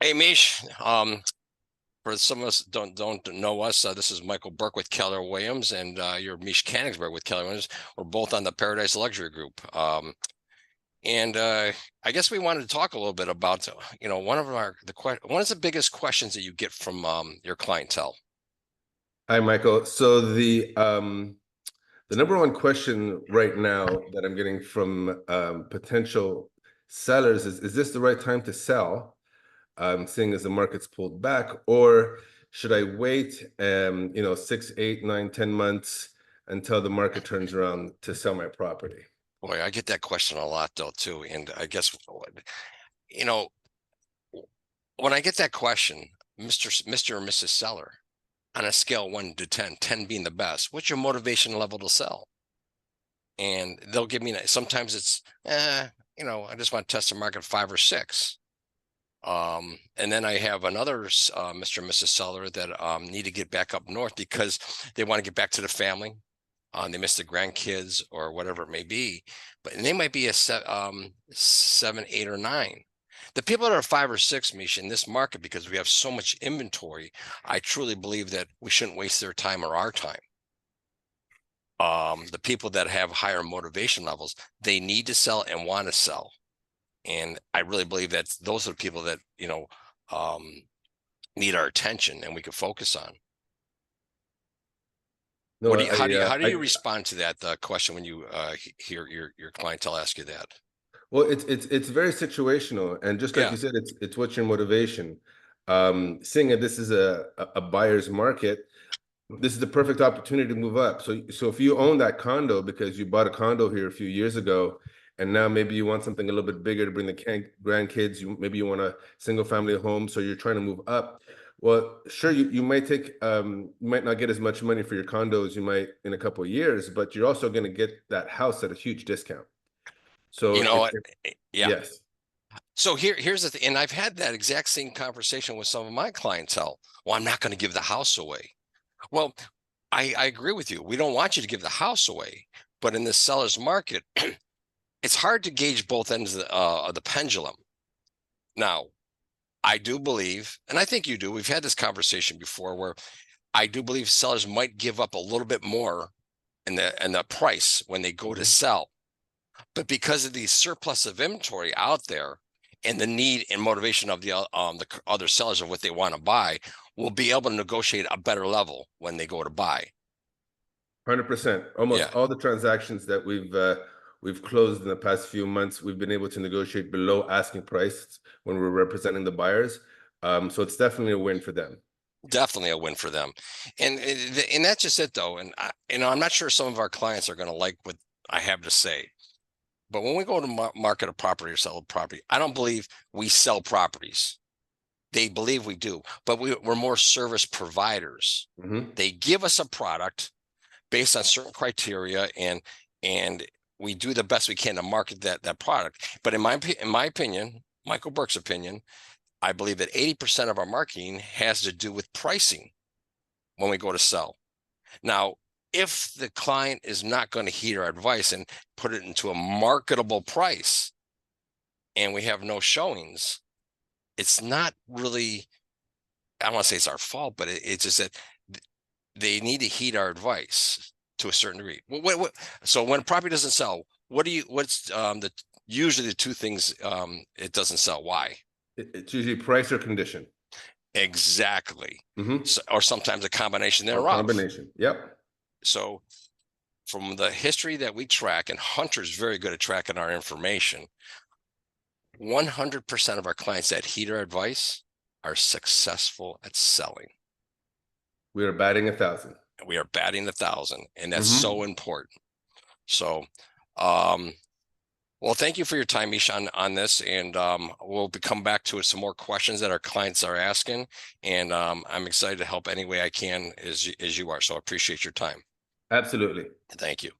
Hey, Mish. For some of us don't know us, this is Michael Burke with Keller Williams, and you're Mish Canningsburg with Keller Williams. We're both on the Paradise Luxury Group. And I guess we wanted to talk a little bit about, one of one of the biggest questions that you get from your clientele. Hi, Michael. So the number one question right now that I'm getting from potential sellers is this the right time to sell, seeing as the market's pulled back, or should I wait 6, 8, 9, 10 months until the market turns around to sell my property? Boy, I get that question a lot though too, and I guess you know when I get that question, Mr. or Mrs. Seller, on a scale 1 to 10, 10 being the best, what's your motivation level to sell? And they'll give me, sometimes it's, I just want to test the market 5 or 6. And then I have another Mr. and Mrs. Seller that need to get back up north because they want to get back to the family. They miss the grandkids or whatever it may be, and they might be a 7, 8, or 9. The people that are 5 or 6, Misha, in this market, because we have so much inventory, I truly believe that we shouldn't waste their time or our time. The people that have higher motivation levels, they need to sell and want to sell. And I really believe that those are the people that, need our attention and we can focus on. No, How do you respond to that question when you hear your clientele ask you that? well, it's very situational, and just like Yeah. you said, it's what's your motivation. Seeing that this is a buyer's market, this is the perfect opportunity to move up. So if you own that condo because you bought a condo here a few years ago, and now maybe you want something a little bit bigger to bring the grandkids, maybe you want a single family home, so you're trying to move up. Well, sure, you might you might not get as much money for your condo as you might in a couple of years, but you're also going to get that house at a huge discount. So You know what? Yeah. yes. So here's the thing, and I've had that exact same conversation with some of my clientele. Well, I'm not going to give the house away. Well, I agree with you. We don't want you to give the house away, but in the seller's market, it's hard to gauge both ends of the pendulum. Now, I do believe, and I think you do, we've had this conversation before where I do believe sellers might give up a little bit more in the price when they go to sell. But because of the surplus of inventory out there and the need and motivation of the other sellers of what they want to buy, we'll be able to negotiate a better level when they go to buy. 100%. Almost Yeah. all the transactions that we've closed in the past few months, we've been able to negotiate below asking price when we're representing the buyers. So it's definitely a win for them. Definitely a win for them, and that's just it though. And I'm not sure some of our clients are going to like what I have to say, but when we go to market a property or sell a property, I don't believe we sell properties. They believe we do, but we're more service providers. Hmm. They give us a product based on certain criteria, and we do the best we can to market that product. But in my opinion, Michael Burke's opinion, I believe that 80% of our marketing has to do with pricing when we go to sell. Now, if the client is not going to heed our advice and put it into a marketable price and we have no showings, it's not really, I don't want to say it's our fault, but it's just that they need to heed our advice to a certain degree. So when a property doesn't sell, what's usually the two things it doesn't sell? Why? It's usually price or condition. Exactly. Hmm. So, or sometimes a combination Or thereof. combination. Yep. So from the history that we track, and Hunter's very good at tracking our information, 100% of our clients that heed our advice are successful at selling. We are batting 1,000. We are batting 1,000, and that's so Hmm. important. So, um, well, thank you for your time, Mish, on this, and we'll come back to some more questions that our clients are asking, and I'm excited to help any way I can as you are. So I appreciate your time. Absolutely. Thank you.